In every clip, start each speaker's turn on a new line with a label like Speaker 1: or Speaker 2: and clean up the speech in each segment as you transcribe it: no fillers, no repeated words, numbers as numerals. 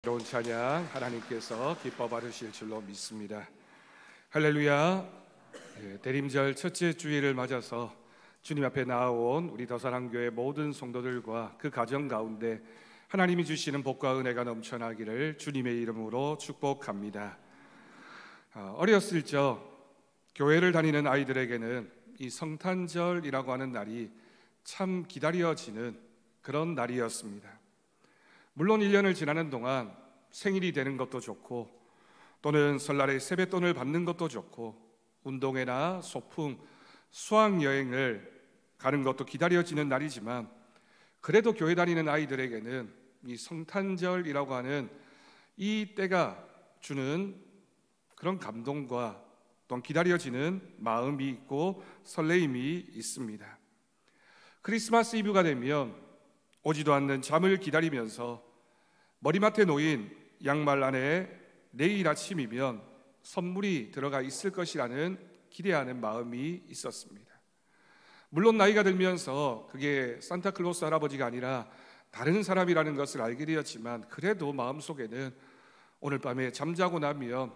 Speaker 1: 새로운 찬양 하나님께서 기뻐 받으실 줄로 믿습니다. 할렐루야. 대림절 첫째 주일을 맞아서 주님 앞에 나아온 우리 더사랑교회 모든 성도들과 그 가정 가운데 하나님이 주시는 복과 은혜가 넘쳐나기를 주님의 이름으로 축복합니다. 어렸을 적 교회를 다니는 아이들에게는 이 성탄절이라고 하는 날이 참 기다려지는 그런 날이었습니다. 물론 1년을 지나는 동안 생일이 되는 것도 좋고 또는 설날에 세뱃돈을 받는 것도 좋고 운동회나 소풍, 수학여행을 가는 것도 기다려지는 날이지만 그래도 교회 다니는 아이들에게는 이 성탄절이라고 하는 이 때가 주는 그런 감동과 또 기다려지는 마음이 있고 설레임이 있습니다. 크리스마스 이브가 되면 오지도 않는 잠을 기다리면서 머리맡에 놓인 양말 안에 내일 아침이면 선물이 들어가 있을 것이라는 기대하는 마음이 있었습니다. 물론 나이가 들면서 그게 산타클로스 할아버지가 아니라 다른 사람이라는 것을 알게 되었지만 그래도 마음속에는 오늘 밤에 잠자고 나면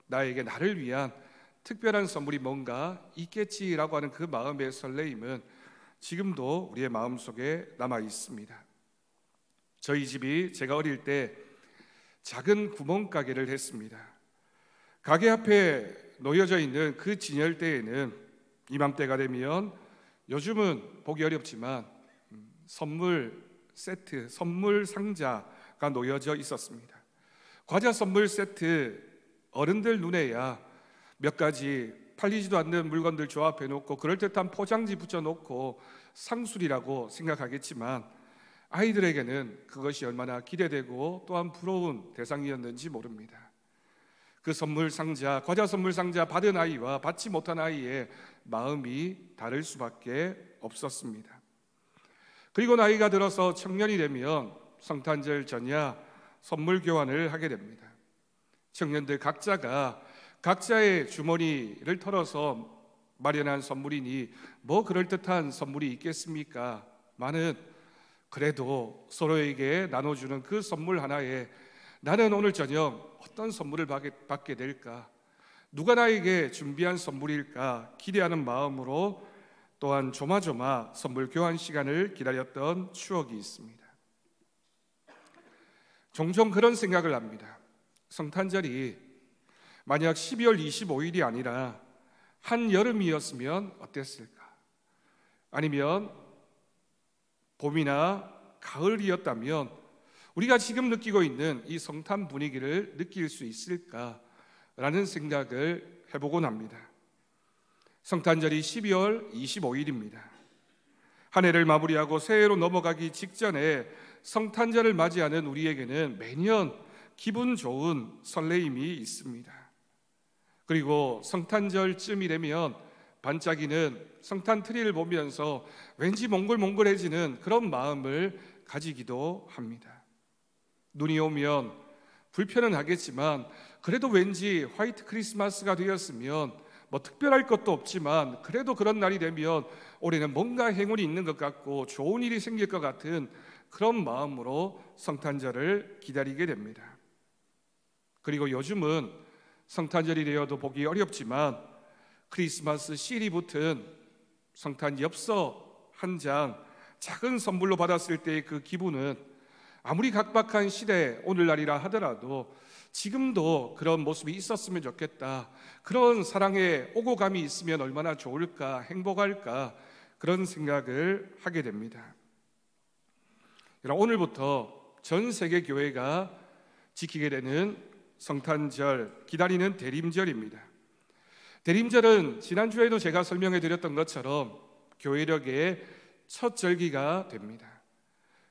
Speaker 1: 나에게 나를 위한 특별한 선물이 뭔가 있겠지라고 하는 그 마음의 설레임은 지금도 우리의 마음속에 남아 있습니다. 저희 집이 제가 어릴 때 작은 구멍가게를 했습니다. 가게 앞에 놓여져 있는 그 진열대에는 이맘때가 되면 요즘은 보기 어렵지만 선물 세트, 선물 상자가 놓여져 있었습니다. 과자 선물 세트, 어른들 눈에야 몇 가지 팔리지도 않는 물건들 조합해 놓고 그럴듯한 포장지 붙여놓고 상술이라고 생각하겠지만 아이들에게는 그것이 얼마나 기대되고 또한 부러운 대상이었는지 모릅니다. 그 선물 상자, 과자 선물 상자 받은 아이와 받지 못한 아이의 마음이 다를 수밖에 없었습니다. 그리고 나이가 들어서 청년이 되면 성탄절 전야 선물 교환을 하게 됩니다. 청년들 각자가 각자의 주머니를 털어서 마련한 선물이니 뭐 그럴듯한 선물이 있겠습니까? 많은 그래도 서로에게 나눠주는 그 선물 하나에 나는 오늘 저녁 어떤 선물을 받게 될까? 누가 나에게 준비한 선물일까? 기대하는 마음으로 또한 조마조마 선물 교환 시간을 기다렸던 추억이 있습니다. 종종 그런 생각을 합니다. 성탄절이 만약 12월 25일이 아니라 한여름이었으면 어땠을까? 아니면 봄이나 가을이었다면 우리가 지금 느끼고 있는 이 성탄 분위기를 느낄 수 있을까라는 생각을 해보곤 합니다. 성탄절이 12월 25일입니다. 한 해를 마무리하고 새해로 넘어가기 직전에 성탄절을 맞이하는 우리에게는 매년 기분 좋은 설레임이 있습니다. 그리고 성탄절쯤이 되면 반짝이는 성탄 트리를 보면서 왠지 몽글몽글해지는 그런 마음을 가지기도 합니다. 눈이 오면 불편은 하겠지만 그래도 왠지 화이트 크리스마스가 되었으면 뭐 특별할 것도 없지만 그래도 그런 날이 되면 올해는 뭔가 행운이 있는 것 같고 좋은 일이 생길 것 같은 그런 마음으로 성탄절을 기다리게 됩니다. 그리고 요즘은 성탄절이 되어도 보기 어렵지만 크리스마스 실이 붙은 성탄 엽서 한 장 작은 선물로 받았을 때의 그 기분은 아무리 각박한 시대 오늘날이라 하더라도 지금도 그런 모습이 있었으면 좋겠다. 그런 사랑의 오고감이 있으면 얼마나 좋을까, 행복할까 그런 생각을 하게 됩니다. 오늘부터 전 세계 교회가 지키게 되는 성탄절, 기다리는 대림절입니다. 대림절은 지난주에도 제가 설명해 드렸던 것처럼 교회력의 첫 절기가 됩니다.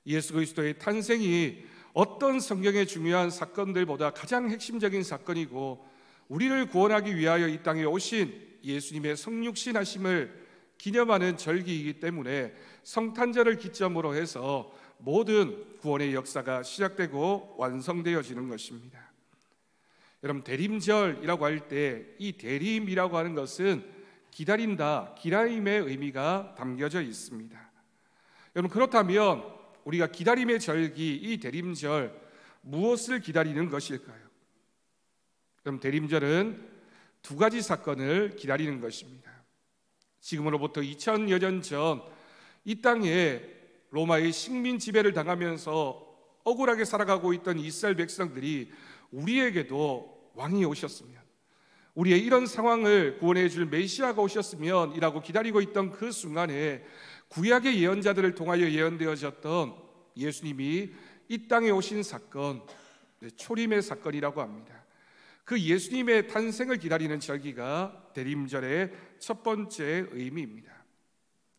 Speaker 1: 예수 그리스도의 탄생이 어떤 성경의 중요한 사건들보다 가장 핵심적인 사건이고 우리를 구원하기 위하여 이 땅에 오신 예수님의 성육신하심을 기념하는 절기이기 때문에 성탄절을 기점으로 해서 모든 구원의 역사가 시작되고 완성되어지는 것입니다. 여러분, 대림절이라고 할 때 이 대림이라고 하는 것은 기다린다, 기다림의 의미가 담겨져 있습니다. 여러분, 그렇다면 우리가 기다림의 절기, 이 대림절 무엇을 기다리는 것일까요? 그럼 대림절은 두 가지 사건을 기다리는 것입니다. 지금으로부터 2000여 년 전 이 땅에 로마의 식민 지배를 당하면서 억울하게 살아가고 있던 이스라엘 백성들이 우리에게도 왕이 오셨으면, 우리의 이런 상황을 구원해 줄 메시아가 오셨으면 이라고 기다리고 있던 그 순간에 구약의 예언자들을 통하여 예언되어졌던 예수님이 이 땅에 오신 사건, 초림의 사건이라고 합니다. 그 예수님의 탄생을 기다리는 절기가 대림절의 첫 번째 의미입니다.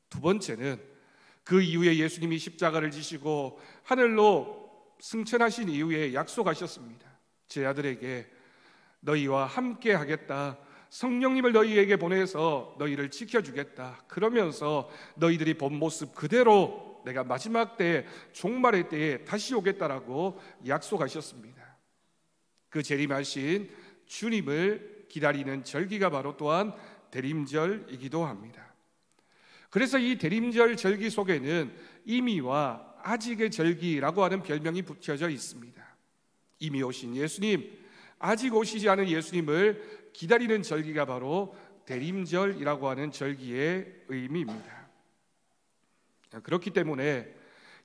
Speaker 1: 두 번째는 그 이후에 예수님이 십자가를 지시고 하늘로 승천하신 이후에 약속하셨습니다. 제 아들에게 너희와 함께 하겠다, 성령님을 너희에게 보내서 너희를 지켜주겠다, 그러면서 너희들이 본 모습 그대로 내가 마지막 때 종말의 때에 다시 오겠다라고 약속하셨습니다. 그 재림하신 주님을 기다리는 절기가 바로 또한 대림절이기도 합니다. 그래서 이 대림절 절기 속에는 이미와 아직의 절기라고 하는 별명이 붙여져 있습니다. 이미 오신 예수님, 아직 오시지 않은 예수님을 기다리는 절기가 바로 대림절이라고 하는 절기의 의미입니다. 그렇기 때문에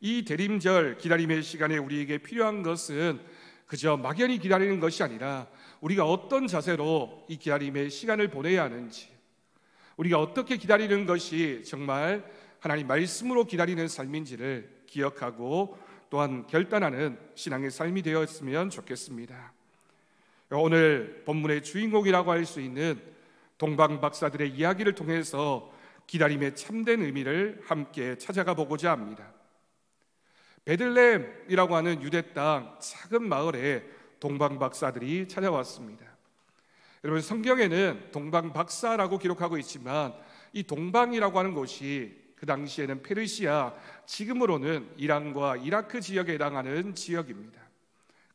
Speaker 1: 이 대림절 기다림의 시간에 우리에게 필요한 것은 그저 막연히 기다리는 것이 아니라 우리가 어떤 자세로 이 기다림의 시간을 보내야 하는지, 우리가 어떻게 기다리는 것이 정말 하나님 말씀으로 기다리는 삶인지를 기억하고 또한 결단하는 신앙의 삶이 되었으면 좋겠습니다. 오늘 본문의 주인공이라고 할 수 있는 동방 박사들의 이야기를 통해서 기다림의 참된 의미를 함께 찾아가 보고자 합니다. 베들레헴이라고 하는 유대 땅 작은 마을에 동방 박사들이 찾아왔습니다. 여러분, 성경에는 동방 박사라고 기록하고 있지만 이 동방이라고 하는 곳이 그 당시에는 페르시아, 지금으로는 이란과 이라크 지역에 해당하는 지역입니다.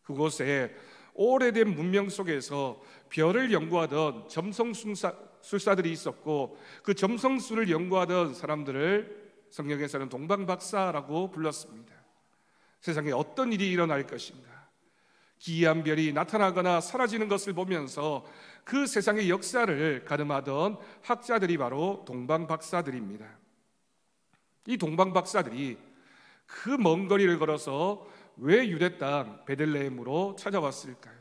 Speaker 1: 그곳에 오래된 문명 속에서 별을 연구하던 점성술사들이 있었고, 그 점성술을 연구하던 사람들을 성경에서는 동방박사라고 불렀습니다. 세상에 어떤 일이 일어날 것인가, 기이한 별이 나타나거나 사라지는 것을 보면서 그 세상의 역사를 가늠하던 학자들이 바로 동방박사들입니다. 이 동방박사들이 그 먼 거리를 걸어서 왜 유대 땅 베들레헴으로 찾아왔을까요?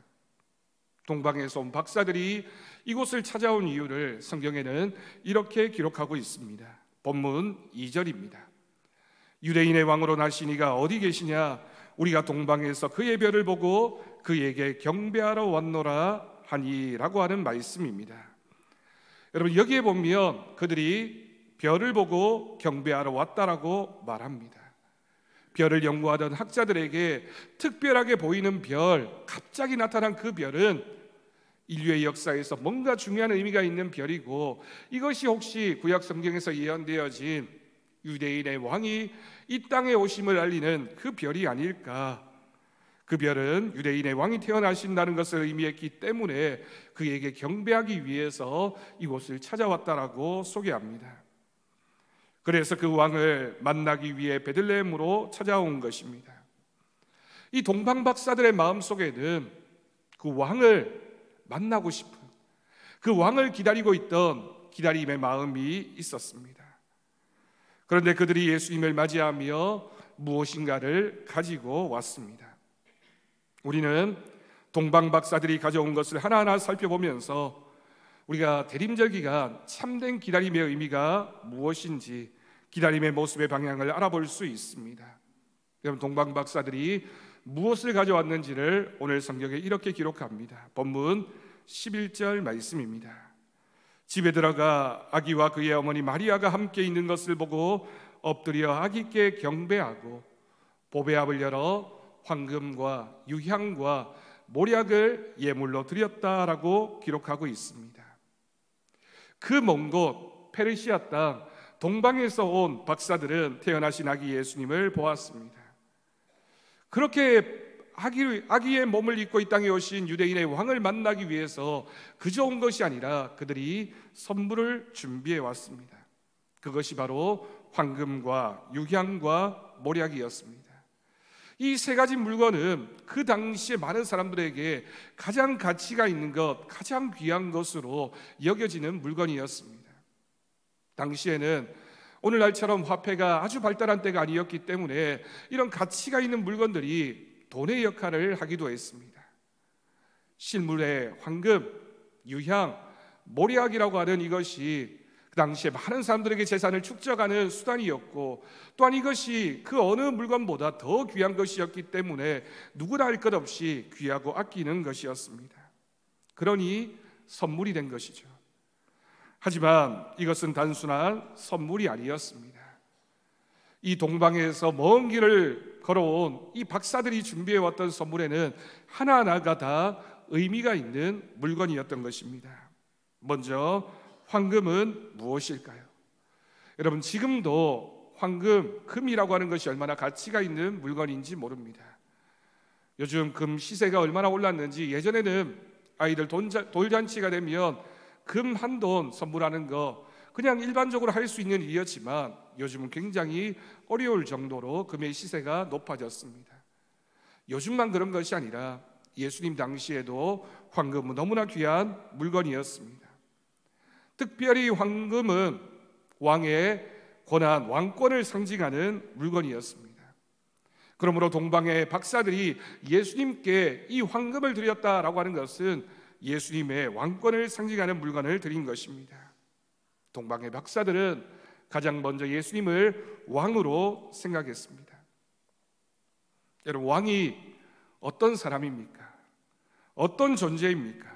Speaker 1: 동방에서 온 박사들이 이곳을 찾아온 이유를 성경에는 이렇게 기록하고 있습니다. 본문 2절입니다. 유대인의 왕으로 나신 이가 어디 계시냐? 우리가 동방에서 그의 별을 보고 그에게 경배하러 왔노라 하니라고 하는 말씀입니다. 여러분, 여기에 보면 그들이 별을 보고 경배하러 왔다라고 말합니다. 별을 연구하던 학자들에게 특별하게 보이는 별, 갑자기 나타난 그 별은 인류의 역사에서 뭔가 중요한 의미가 있는 별이고, 이것이 혹시 구약 성경에서 예언되어진 유대인의 왕이 이 땅에 오심을 알리는 그 별이 아닐까. 그 별은 유대인의 왕이 태어나신다는 것을 의미했기 때문에 그에게 경배하기 위해서 이곳을 찾아왔다라고 소개합니다. 그래서 그 왕을 만나기 위해 베들레헴으로 찾아온 것입니다. 이 동방박사들의 마음속에는 그 왕을 만나고 싶은, 그 왕을 기다리고 있던 기다림의 마음이 있었습니다. 그런데 그들이 예수님을 맞이하며 무엇인가를 가지고 왔습니다. 우리는 동방박사들이 가져온 것을 하나하나 살펴보면서 우리가 대림절 기간 참된 기다림의 의미가 무엇인지, 기다림의 모습의 방향을 알아볼 수 있습니다. 여러분, 동방박사들이 무엇을 가져왔는지를 오늘 성경에 이렇게 기록합니다. 본문 11절 말씀입니다. 집에 들어가 아기와 그의 어머니 마리아가 함께 있는 것을 보고 엎드려 아기께 경배하고 보배압을 열어 황금과 유향과 모략을 예물로 드렸다라고 기록하고 있습니다. 그 먼 곳 페르시아 땅 동방에서 온 박사들은 태어나신 아기 예수님을 보았습니다. 그렇게 아기의 몸을 입고 이 땅에 오신 유대인의 왕을 만나기 위해서 그저 온 것이 아니라 그들이 선물을 준비해 왔습니다. 그것이 바로 황금과 유향과 모략이었습니다. 이 세 가지 물건은 그 당시에 많은 사람들에게 가장 가치가 있는 것, 가장 귀한 것으로 여겨지는 물건이었습니다. 당시에는 오늘날처럼 화폐가 아주 발달한 때가 아니었기 때문에 이런 가치가 있는 물건들이 돈의 역할을 하기도 했습니다. 실물의 황금, 유향, 모략이라고 하는 이것이 그 당시에 많은 사람들에게 재산을 축적하는 수단이었고, 또한 이것이 그 어느 물건보다 더 귀한 것이었기 때문에 누구나 할 것 없이 귀하고 아끼는 것이었습니다. 그러니 선물이 된 것이죠. 하지만 이것은 단순한 선물이 아니었습니다. 이 동방에서 먼 길을 걸어온 이 박사들이 준비해왔던 선물에는 하나하나가 다 의미가 있는 물건이었던 것입니다. 먼저 황금은 무엇일까요? 여러분, 지금도 황금, 금이라고 하는 것이 얼마나 가치가 있는 물건인지 모릅니다. 요즘 금 시세가 얼마나 올랐는지, 예전에는 아이들 돌잔치가 되면 금 한 돈 선물하는 거 그냥 일반적으로 할 수 있는 일이었지만 요즘은 굉장히 어려울 정도로 금의 시세가 높아졌습니다. 요즘만 그런 것이 아니라 예수님 당시에도 황금은 너무나 귀한 물건이었습니다. 특별히 황금은 왕의 권한, 왕권을 상징하는 물건이었습니다. 그러므로 동방의 박사들이 예수님께 이 황금을 드렸다라고 하는 것은 예수님의 왕권을 상징하는 물건을 드린 것입니다. 동방의 박사들은 가장 먼저 예수님을 왕으로 생각했습니다. 여러분, 왕이 어떤 사람입니까? 어떤 존재입니까?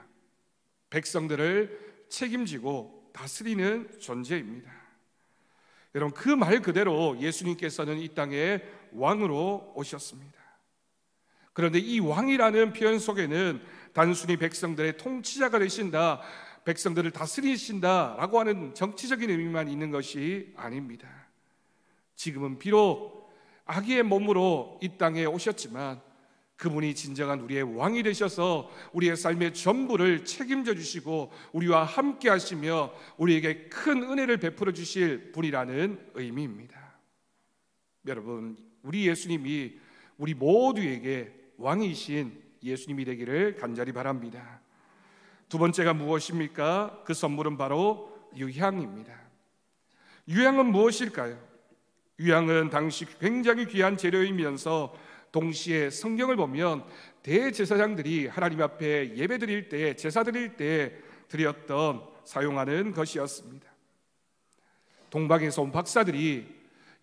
Speaker 1: 백성들을 책임지고 다스리는 존재입니다. 여러분, 그 말 그대로 예수님께서는 이 땅에 왕으로 오셨습니다. 그런데 이 왕이라는 표현 속에는 단순히 백성들의 통치자가 되신다, 백성들을 다스리신다라고 하는 정치적인 의미만 있는 것이 아닙니다. 지금은 비록 아기의 몸으로 이 땅에 오셨지만 그분이 진정한 우리의 왕이 되셔서 우리의 삶의 전부를 책임져 주시고 우리와 함께 하시며 우리에게 큰 은혜를 베풀어 주실 분이라는 의미입니다. 여러분, 우리 예수님이 우리 모두에게 왕이신 예수님이 되기를 간절히 바랍니다. 두 번째가 무엇입니까? 그 선물은 바로 유향입니다. 유향은 무엇일까요? 유향은 당시 굉장히 귀한 재료이면서 동시에 성경을 보면 대제사장들이 하나님 앞에 예배 드릴 때, 제사 드릴 때 드렸던, 사용하는 것이었습니다. 동방에서 온 박사들이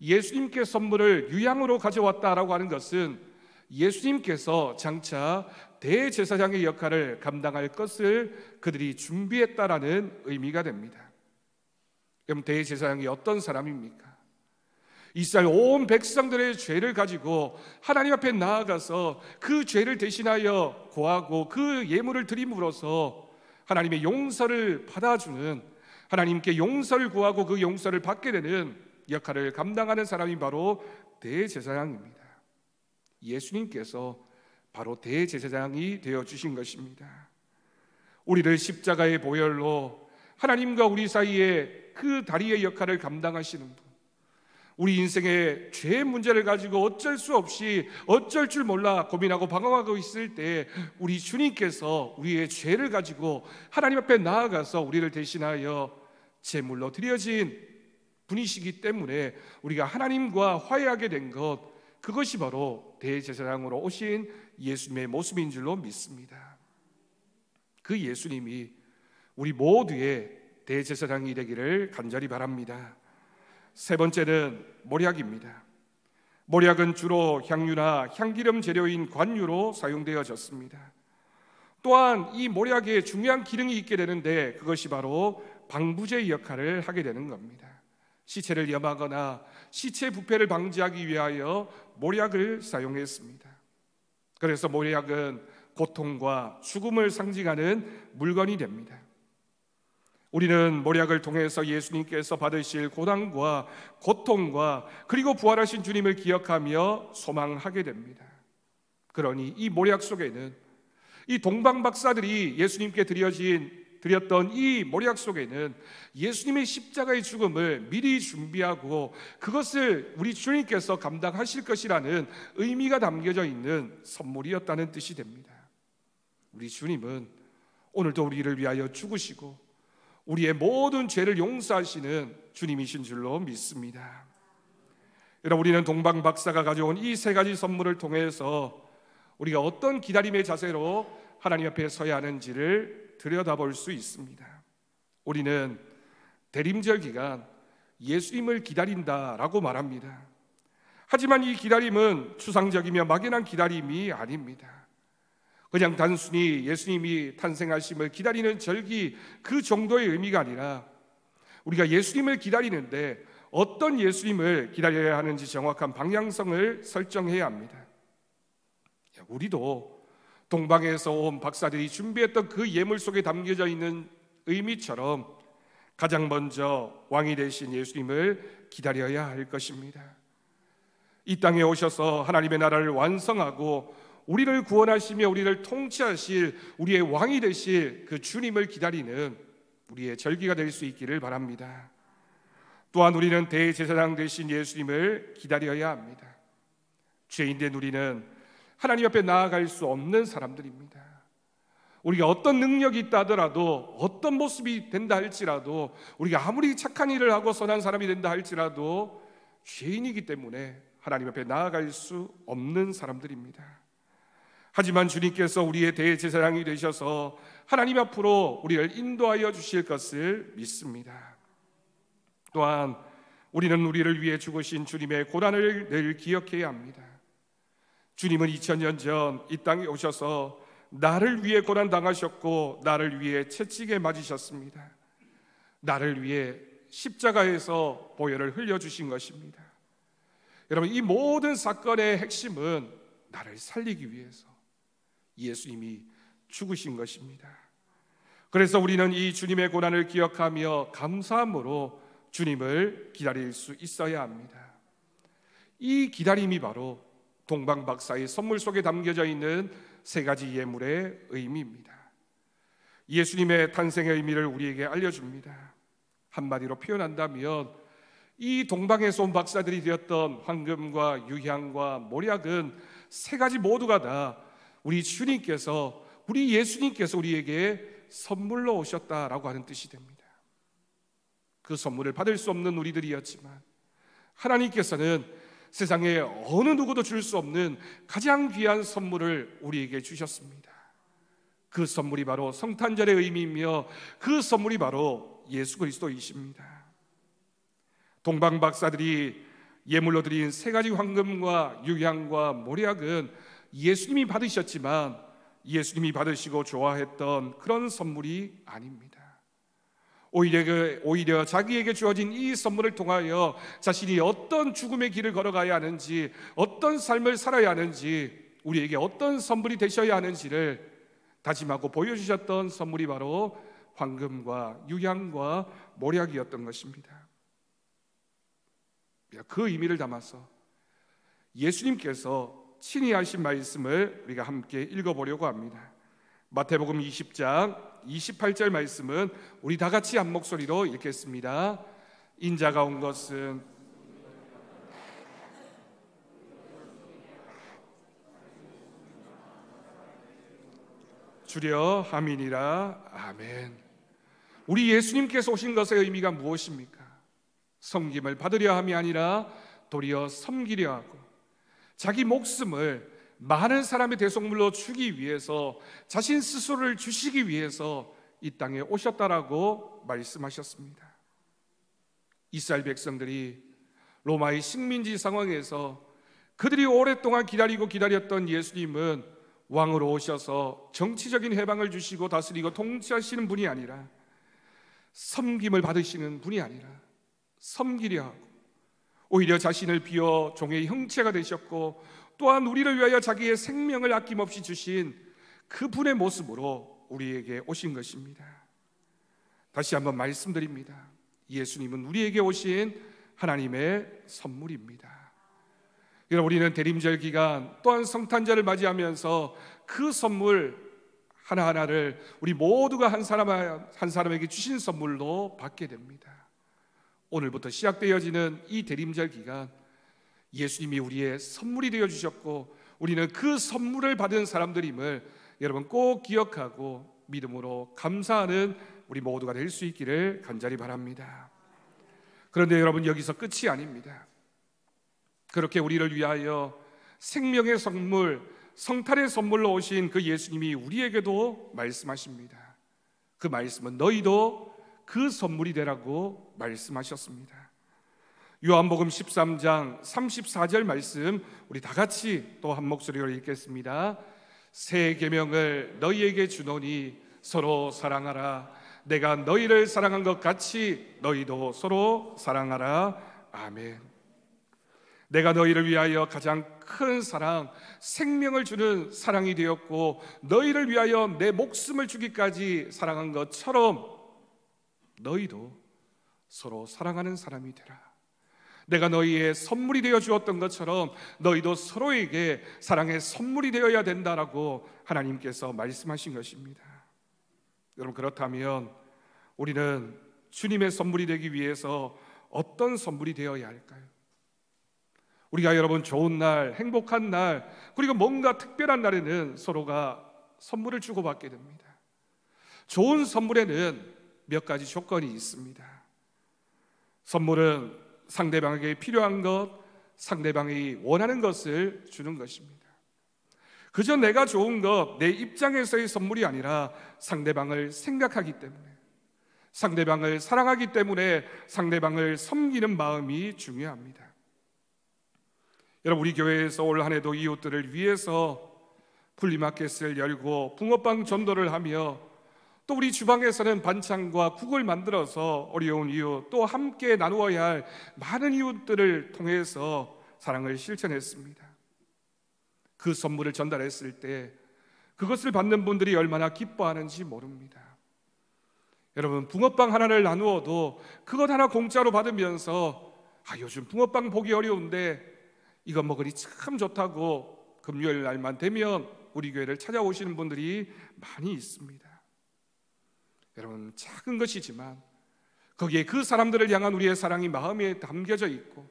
Speaker 1: 예수님께 선물을 유향으로 가져왔다라고 하는 것은 예수님께서 장차 대제사장의 역할을 감당할 것을 그들이 준비했다라는 의미가 됩니다. 그럼 대제사장이 어떤 사람입니까? 이스라엘 온 백성들의 죄를 가지고 하나님 앞에 나아가서 그 죄를 대신하여 고하고 그 예물을 드림으로써 하나님의 용서를 받아주는, 하나님께 용서를 구하고 그 용서를 받게 되는 역할을 감당하는 사람이 바로 대제사장입니다. 예수님께서 바로 대제사장이 되어주신 것입니다. 우리를 십자가의 보혈로 하나님과 우리 사이에 그 다리의 역할을 감당하시는 분, 우리 인생의 죄의 문제를 가지고 어쩔 수 없이 어쩔 줄 몰라 고민하고 방황하고 있을 때 우리 주님께서 우리의 죄를 가지고 하나님 앞에 나아가서 우리를 대신하여 제물로 드려진 분이시기 때문에 우리가 하나님과 화해하게 된 것, 그것이 바로 대제사장으로 오신 예수님의 모습인 줄로 믿습니다. 그 예수님이 우리 모두의 대제사장이 되기를 간절히 바랍니다. 세 번째는 모략입니다. 모략은 주로 향유나 향기름 재료인 관유로 사용되어졌습니다. 또한 이 모략에 중요한 기능이 있게 되는데 그것이 바로 방부제 역할을 하게 되는 겁니다. 시체를 염하거나 시체 부패를 방지하기 위하여 모략을 사용했습니다. 그래서 모략은 고통과 죽음을 상징하는 물건이 됩니다. 우리는 모략을 통해서 예수님께서 받으실 고난과 고통과 그리고 부활하신 주님을 기억하며 소망하게 됩니다. 그러니 이 모략 속에는 이 동방 박사들이 예수님께 드려진 드렸던 이 몰약 속에는 예수님의 십자가의 죽음을 미리 준비하고 그것을 우리 주님께서 감당하실 것이라는 의미가 담겨져 있는 선물이었다는 뜻이 됩니다. 우리 주님은 오늘도 우리를 위하여 죽으시고 우리의 모든 죄를 용서하시는 주님이신 줄로 믿습니다. 여러분, 우리는 동방박사가 가져온 이 세 가지 선물을 통해서 우리가 어떤 기다림의 자세로 하나님 앞에 서야 하는지를 들여다볼 수 있습니다. 우리는 대림절 기간 예수님을 기다린다라고 말합니다. 하지만 이 기다림은 추상적이며 막연한 기다림이 아닙니다. 그냥 단순히 예수님이 탄생하심을 기다리는 절기 그 정도의 의미가 아니라 우리가 예수님을 기다리는데 어떤 예수님을 기다려야 하는지 정확한 방향성을 설정해야 합니다. 우리도 동방에서 온 박사들이 준비했던 그 예물 속에 담겨져 있는 의미처럼 가장 먼저 왕이 되신 예수님을 기다려야 할 것입니다. 이 땅에 오셔서 하나님의 나라를 완성하고 우리를 구원하시며 우리를 통치하실 우리의 왕이 되실 그 주님을 기다리는 우리의 절기가 될 수 있기를 바랍니다. 또한 우리는 대제사장 되신 예수님을 기다려야 합니다. 죄인된 우리는 하나님 앞에 나아갈 수 없는 사람들입니다. 우리가 어떤 능력이 있다 하더라도, 어떤 모습이 된다 할지라도, 우리가 아무리 착한 일을 하고 선한 사람이 된다 할지라도 죄인이기 때문에 하나님 앞에 나아갈 수 없는 사람들입니다. 하지만 주님께서 우리의 대제사장이 되셔서 하나님 앞으로 우리를 인도하여 주실 것을 믿습니다. 또한 우리는 우리를 위해 죽으신 주님의 고난을 늘 기억해야 합니다. 주님은 2000년 전 이 땅에 오셔서 나를 위해 고난당하셨고 나를 위해 채찍에 맞으셨습니다. 나를 위해 십자가에서 보혈을 흘려주신 것입니다. 여러분, 이 모든 사건의 핵심은 나를 살리기 위해서 예수님이 죽으신 것입니다. 그래서 우리는 이 주님의 고난을 기억하며 감사함으로 주님을 기다릴 수 있어야 합니다. 이 기다림이 바로 동방박사의 선물 속에 담겨져 있는 세 가지 예물의 의미입니다. 예수님의 탄생의 의미를 우리에게 알려줍니다. 한마디로 표현한다면 이 동방에서 온 박사들이 되었던 황금과 유향과 몰약은 세 가지 모두가 다 우리 주님께서, 우리 예수님께서 우리에게 선물로 오셨다라고 하는 뜻이 됩니다. 그 선물을 받을 수 없는 우리들이었지만 하나님께서는 세상에 어느 누구도 줄 수 없는 가장 귀한 선물을 우리에게 주셨습니다. 그 선물이 바로 성탄절의 의미이며 그 선물이 바로 예수 그리스도이십니다. 동방 박사들이 예물로 드린 세 가지 황금과 유향과 몰약은 예수님이 받으셨지만 예수님이 받으시고 좋아했던 그런 선물이 아닙니다. 오히려 자기에게 주어진 이 선물을 통하여 자신이 어떤 죽음의 길을 걸어가야 하는지, 어떤 삶을 살아야 하는지, 우리에게 어떤 선물이 되셔야 하는지를 다짐하고 보여주셨던 선물이 바로 황금과 유향과 몰약이었던 것입니다. 그 의미를 담아서 예수님께서 친히 하신 말씀을 우리가 함께 읽어보려고 합니다. 마태복음 20장 28절 말씀은 우리 다 같이 한 목소리로 읽겠습니다. 인자가 온 것은 주려 함이니라. 아멘. 우리 예수님께서 오신 것의 의미가 무엇입니까? 섬김을 받으려 함이 아니라 도리어 섬기려 하고 자기 목숨을 많은 사람의 대속물로 주기 위해서 자신 스스로를 주시기 위해서 이 땅에 오셨다라고 말씀하셨습니다. 이스라엘 백성들이 로마의 식민지 상황에서 그들이 오랫동안 기다렸던 예수님은 왕으로 오셔서 정치적인 해방을 주시고 다스리고 통치하시는 분이 아니라 섬김을 받으시는 분이 아니라 섬기려 하고 오히려 자신을 비워 종의 형체가 되셨고 또한 우리를 위하여 자기의 생명을 아낌없이 주신 그분의 모습으로 우리에게 오신 것입니다. 다시 한번 말씀드립니다. 예수님은 우리에게 오신 하나님의 선물입니다. 여러분, 우리는 대림절 기간 또한 성탄절을 맞이하면서 그 선물 하나하나를 우리 모두가 한 사람에게 주신 선물로 받게 됩니다. 오늘부터 시작되어지는 이 대림절 기간, 예수님이 우리의 선물이 되어 주셨고 우리는 그 선물을 받은 사람들임을 여러분 꼭 기억하고 믿음으로 감사하는 우리 모두가 될 수 있기를 간절히 바랍니다. 그런데 여러분, 여기서 끝이 아닙니다. 그렇게 우리를 위하여 생명의 선물, 성탄의 선물로 오신 그 예수님이 우리에게도 말씀하십니다. 그 말씀은 너희도 그 선물이 되라고 말씀하셨습니다. 요한복음 13장 34절 말씀, 우리 다 같이 또 한 목소리로 읽겠습니다. 새 계명을 너희에게 주노니 서로 사랑하라. 내가 너희를 사랑한 것 같이 너희도 서로 사랑하라. 아멘. 내가 너희를 위하여 가장 큰 사랑, 생명을 주는 사랑이 되었고 너희를 위하여 내 목숨을 주기까지 사랑한 것처럼 너희도 서로 사랑하는 사람이 되라. 내가 너희의 선물이 되어 주었던 것처럼 너희도 서로에게 사랑의 선물이 되어야 된다라고 하나님께서 말씀하신 것입니다. 여러분, 그렇다면 우리는 주님의 선물이 되기 위해서 어떤 선물이 되어야 할까요? 우리가 여러분 좋은 날, 행복한 날, 그리고 뭔가 특별한 날에는 서로가 선물을 주고받게 됩니다. 좋은 선물에는 몇 가지 조건이 있습니다. 선물은 상대방에게 필요한 것, 상대방이 원하는 것을 주는 것입니다. 그저 내가 좋은 것, 내 입장에서의 선물이 아니라 상대방을 생각하기 때문에, 상대방을 사랑하기 때문에 상대방을 섬기는 마음이 중요합니다. 여러분, 우리 교회에서 올 한 해도 이웃들을 위해서 플리마켓을 열고 붕어빵 전도를 하며 또 우리 주방에서는 반찬과 국을 만들어서 어려운 이웃, 또 함께 나누어야 할 많은 이웃들을 통해서 사랑을 실천했습니다. 그 선물을 전달했을 때 그것을 받는 분들이 얼마나 기뻐하는지 모릅니다. 여러분, 붕어빵 하나를 나누어도 그것 하나 공짜로 받으면서 요즘 붕어빵 보기 어려운데 이거 먹으니 참 좋다고 금요일 날만 되면 우리 교회를 찾아오시는 분들이 많이 있습니다. 여러분, 작은 것이지만 거기에 그 사람들을 향한 우리의 사랑이 마음에 담겨져 있고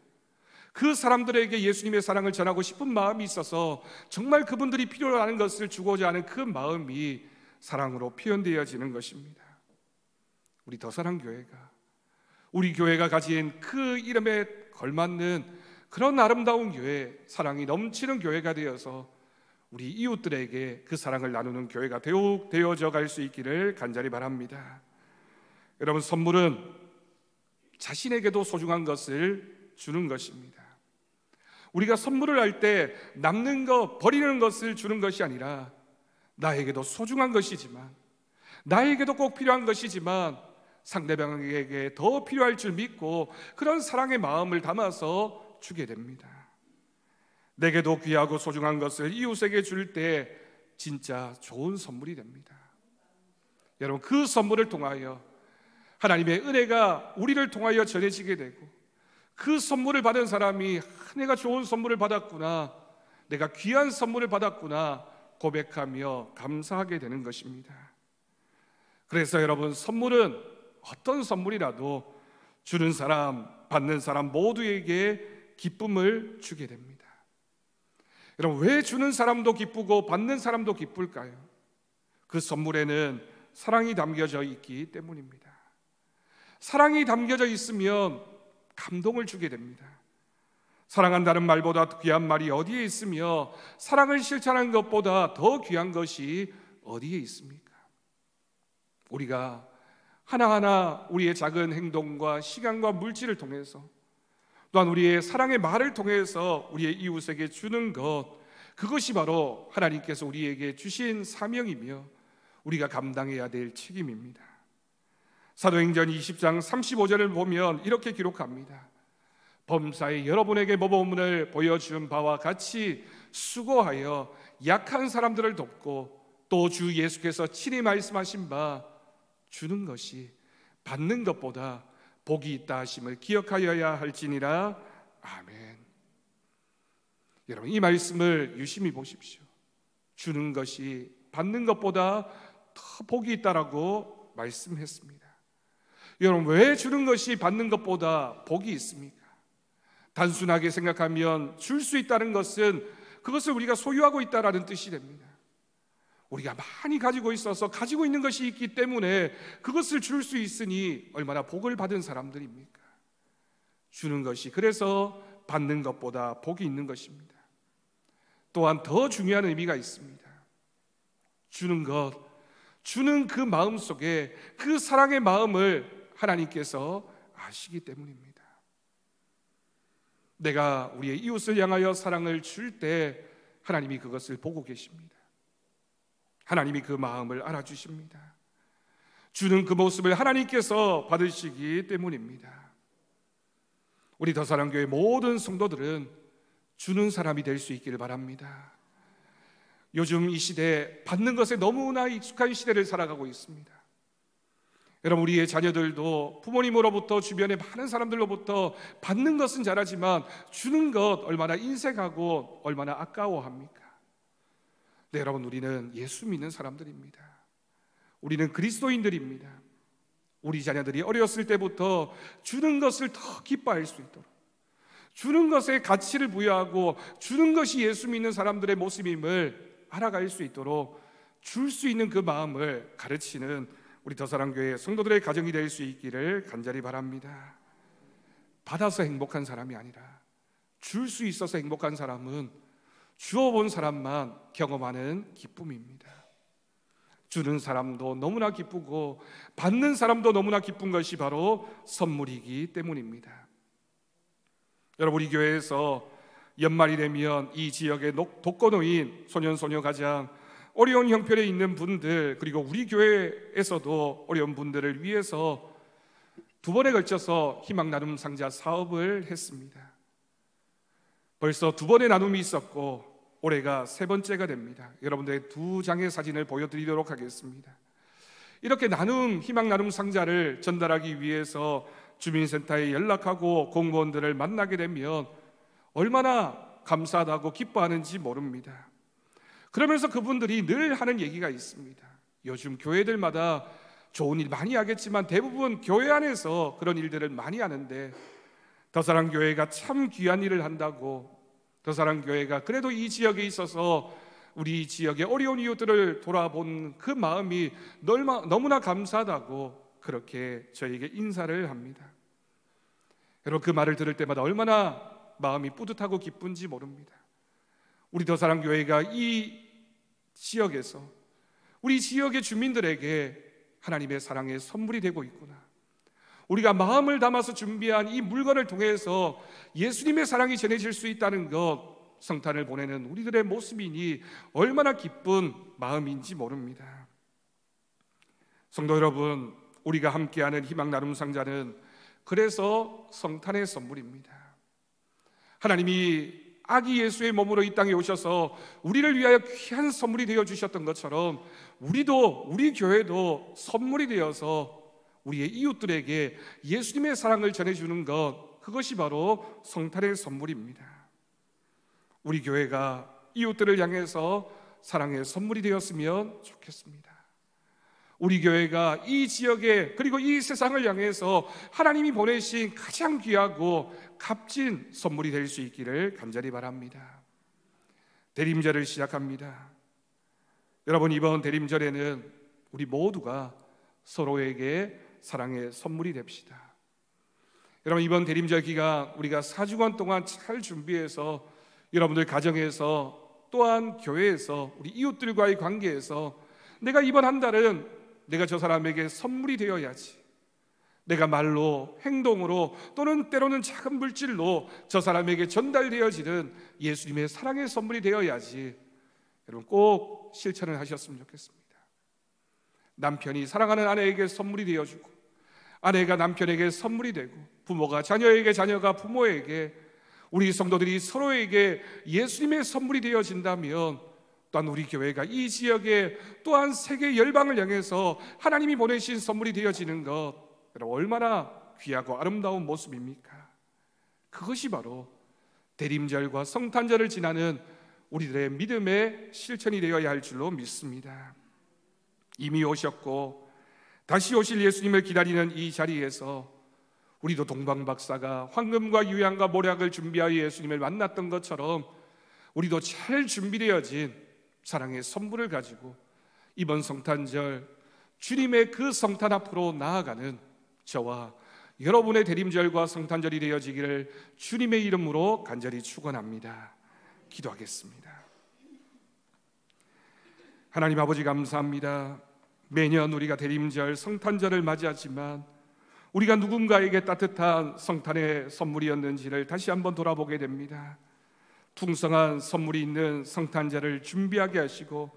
Speaker 1: 그 사람들에게 예수님의 사랑을 전하고 싶은 마음이 있어서 정말 그분들이 필요로 하는 것을 주고자 하는 그 마음이 사랑으로 표현되어지는 것입니다. 우리 더사랑교회가, 우리 교회가 가진 그 이름에 걸맞는 그런 아름다운 교회, 사랑이 넘치는 교회가 되어서 우리 이웃들에게 그 사랑을 나누는 교회가 더욱 되어져 갈 수 있기를 간절히 바랍니다. 여러분, 선물은 자신에게도 소중한 것을 주는 것입니다. 우리가 선물을 할 때 남는 것, 버리는 것을 주는 것이 아니라 나에게도 소중한 것이지만, 나에게도 꼭 필요한 것이지만 상대방에게 더 필요할 줄 믿고 그런 사랑의 마음을 담아서 주게 됩니다. 내게도 귀하고 소중한 것을 이웃에게 줄 때 진짜 좋은 선물이 됩니다. 여러분, 그 선물을 통하여 하나님의 은혜가 우리를 통하여 전해지게 되고 그 선물을 받은 사람이 내가 좋은 선물을 받았구나, 내가 귀한 선물을 받았구나 고백하며 감사하게 되는 것입니다. 그래서 여러분, 선물은 어떤 선물이라도 주는 사람, 받는 사람 모두에게 기쁨을 주게 됩니다. 여러분, 왜 주는 사람도 기쁘고 받는 사람도 기쁠까요? 그 선물에는 사랑이 담겨져 있기 때문입니다. 사랑이 담겨져 있으면 감동을 주게 됩니다. 사랑한다는 말보다 귀한 말이 어디에 있으며 사랑을 실천하는 것보다 더 귀한 것이 어디에 있습니까? 우리가 하나하나 우리의 작은 행동과 시간과 물질을 통해서 또한 우리의 사랑의 말을 통해서 우리의 이웃에게 주는 것, 그것이 바로 하나님께서 우리에게 주신 사명이며 우리가 감당해야 될 책임입니다. 사도행전 20장 35절을 보면 이렇게 기록합니다. 범사에 여러분에게 모범을 보여준 바와 같이 수고하여 약한 사람들을 돕고 또 주 예수께서 친히 말씀하신 바 주는 것이 받는 것보다 복이 있다 하심을 기억하여야 할지니라. 아멘. 여러분, 이 말씀을 유심히 보십시오. 주는 것이 받는 것보다 더 복이 있다라고 말씀했습니다. 여러분, 왜 주는 것이 받는 것보다 복이 있습니까? 단순하게 생각하면 줄 수 있다는 것은 그것을 우리가 소유하고 있다라는 뜻이 됩니다. 우리가 많이 가지고 있어서 가지고 있는 것이 있기 때문에 그것을 줄 수 있으니 얼마나 복을 받은 사람들입니까? 주는 것이 그래서 받는 것보다 복이 있는 것입니다. 또한 더 중요한 의미가 있습니다. 주는 것, 주는 그 마음 속에 그 사랑의 마음을 하나님께서 아시기 때문입니다. 내가 우리의 이웃을 향하여 사랑을 줄 때 하나님이 그것을 보고 계십니다. 하나님이 그 마음을 알아주십니다. 주는 그 모습을 하나님께서 받으시기 때문입니다. 우리 더사랑교회 모든 성도들은 주는 사람이 될 수 있기를 바랍니다. 요즘 이 시대 받는 것에 너무나 익숙한 시대를 살아가고 있습니다. 여러분, 우리의 자녀들도 부모님으로부터 주변의 많은 사람들로부터 받는 것은 잘하지만 주는 것 얼마나 인색하고 얼마나 아까워합니까? 네, 여러분, 우리는 예수 믿는 사람들입니다. 우리는 그리스도인들입니다. 우리 자녀들이 어렸을 때부터 주는 것을 더 기뻐할 수 있도록, 주는 것에 가치를 부여하고 주는 것이 예수 믿는 사람들의 모습임을 알아갈 수 있도록 줄 수 있는 그 마음을 가르치는 우리 더사랑교회 성도들의 가정이 될 수 있기를 간절히 바랍니다. 받아서 행복한 사람이 아니라 줄 수 있어서 행복한 사람은 주어본 사람만 경험하는 기쁨입니다. 주는 사람도 너무나 기쁘고 받는 사람도 너무나 기쁜 것이 바로 선물이기 때문입니다. 여러분, 우리 교회에서 연말이 되면 이 지역의 독거노인, 소년소녀 가장 어려운 형편에 있는 분들, 그리고 우리 교회에서도 어려운 분들을 위해서 2번에 걸쳐서 희망 나눔 상자 사업을 했습니다. 벌써 2번의 나눔이 있었고 올해가 3번째가 됩니다. 여러분들의 2장의 사진을 보여드리도록 하겠습니다. 이렇게 희망 나눔 상자를 전달하기 위해서 주민센터에 연락하고 공무원들을 만나게 되면 얼마나 감사하다고 기뻐하는지 모릅니다. 그러면서 그분들이 늘 하는 얘기가 있습니다. 요즘 교회들마다 좋은 일 많이 하겠지만 대부분 교회 안에서 그런 일들을 많이 하는데 더사랑교회가 참 귀한 일을 한다고, 더사랑교회가 그래도 이 지역에 있어서 우리 지역의 어려운 이웃들을 돌아본 그 마음이 너무나 감사하다고 그렇게 저에게 인사를 합니다. 여러분, 그 말을 들을 때마다 얼마나 마음이 뿌듯하고 기쁜지 모릅니다. 우리 더사랑교회가 이 지역에서 우리 지역의 주민들에게 하나님의 사랑의 선물이 되고 있구나, 우리가 마음을 담아서 준비한 이 물건을 통해서 예수님의 사랑이 전해질 수 있다는 것, 성탄을 보내는 우리들의 모습이니 얼마나 기쁜 마음인지 모릅니다. 성도 여러분, 우리가 함께하는 희망 나눔 상자는 그래서 성탄의 선물입니다. 하나님이 아기 예수의 몸으로 이 땅에 오셔서 우리를 위하여 귀한 선물이 되어 주셨던 것처럼 우리 교회도 선물이 되어서 우리의 이웃들에게 예수님의 사랑을 전해주는 것, 그것이 바로 성탄의 선물입니다. 우리 교회가 이웃들을 향해서 사랑의 선물이 되었으면 좋겠습니다. 우리 교회가 이 지역에 그리고 이 세상을 향해서 하나님이 보내신 가장 귀하고 값진 선물이 될 수 있기를 간절히 바랍니다. 대림절을 시작합니다. 여러분, 이번 대림절에는 우리 모두가 서로에게 사랑의 선물이 됩시다. 여러분, 이번 대림절 기간 우리가 4주간 동안 잘 준비해서 여러분들 가정에서 또한 교회에서 우리 이웃들과의 관계에서 내가 이번 한 달은 내가 저 사람에게 선물이 되어야지, 내가 말로, 행동으로 또는 때로는 작은 물질로 저 사람에게 전달되어지는 예수님의 사랑의 선물이 되어야지, 여러분 꼭 실천을 하셨으면 좋겠습니다. 남편이 사랑하는 아내에게 선물이 되어주고, 아내가 남편에게 선물이 되고, 부모가 자녀에게, 자녀가 부모에게, 우리 성도들이 서로에게 예수님의 선물이 되어진다면 또한 우리 교회가 이 지역에 또한 세계 열방을 향해서 하나님이 보내신 선물이 되어지는 것, 여러분 얼마나 귀하고 아름다운 모습입니까? 그것이 바로 대림절과 성탄절을 지나는 우리들의 믿음의 실천이 되어야 할 줄로 믿습니다. 이미 오셨고 다시 오실 예수님을 기다리는 이 자리에서 우리도 동방박사가 황금과 유향과 모략을 준비하여 예수님을 만났던 것처럼 우리도 잘 준비되어진 사랑의 선물을 가지고 이번 성탄절 주님의 그 성탄 앞으로 나아가는 저와 여러분의 대림절과 성탄절이 되어지기를 주님의 이름으로 간절히 축원합니다. 기도하겠습니다. 하나님 아버지, 감사합니다. 매년 우리가 대림절 성탄절을 맞이하지만 우리가 누군가에게 따뜻한 성탄의 선물이었는지를 다시 한번 돌아보게 됩니다. 풍성한 선물이 있는 성탄절을 준비하게 하시고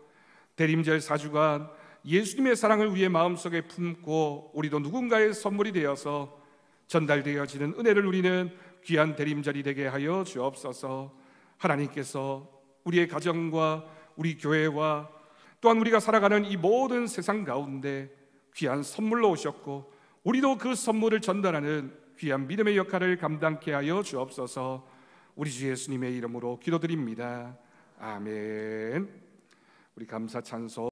Speaker 1: 대림절 4주간 예수님의 사랑을 위해 마음속에 품고 우리도 누군가의 선물이 되어서 전달되어지는 은혜를 누리는 귀한 대림절이 되게 하여 주옵소서. 하나님께서 우리의 가정과 우리 교회와 또한 우리가 살아가는 이 모든 세상 가운데 귀한 선물로 오셨고 우리도 그 선물을 전달하는 귀한 믿음의 역할을 감당케 하여 주옵소서. 우리 주 예수님의 이름으로 기도드립니다. 아멘. 우리 감사 찬송